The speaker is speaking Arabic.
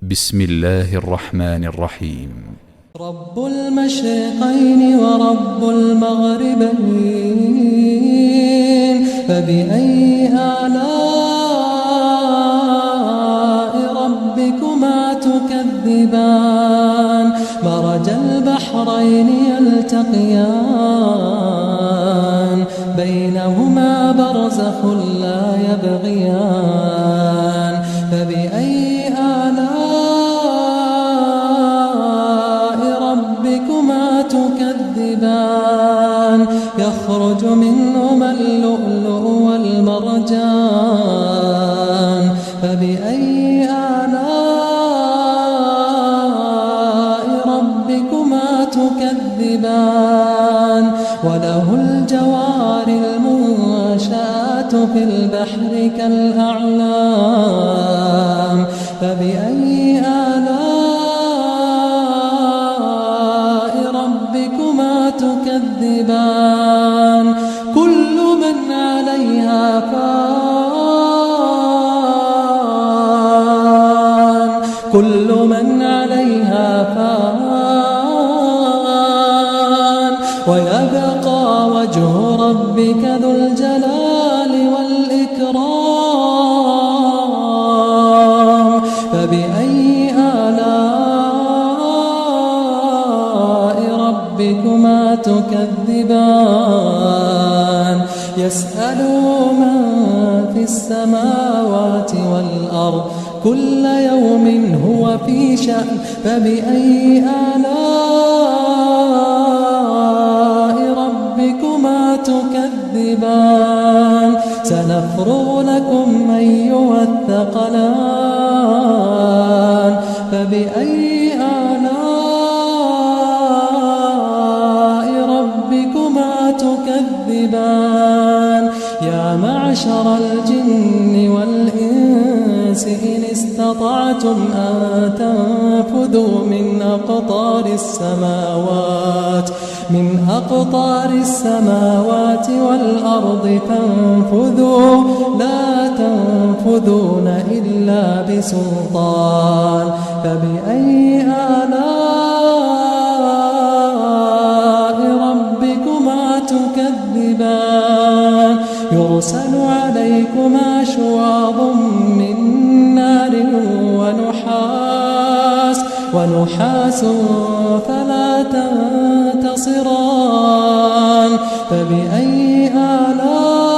بسم الله الرحمن الرحيم. رب المشرقين ورب المغربين، فبأي آلاء ربكما تكذبان؟ مرج البحرين يلتقيان، بينهما برزخ لا يبغيان. فبأي آلاء ربكما تكذبان؟ يخرج منهما اللؤلؤ والمرجان. فبأي آلاء ربكما تكذبان؟ وله الجوار المنشآت في البحر كالأعلام. فبأي آلاء ربكما تكذبان؟ كل من عليها فان، كل من عليها فان، ويبقى وجه ربك ذو الجلال والإكرام. فبأي آلاء ربكما تكذبان؟ يسأله من في السماوات والأرض، كل يوم هو في شأن. فبأي آلاء ربكما تكذبان؟ سنفرغ لكم أيها الثقلان. فبأي آلاء ربكما تكذبان؟ يا معشر الجن والإنس إن استطعتم أن تنفذوا من أقطار السماوات والأرض فانفذوا، لا تنفذون إلا بسلطان. فبأي آلاء ربكما تكذبان؟ يرسل عليكما شواظ من نار ونحاس فلا تنتصران. فبأي آلاء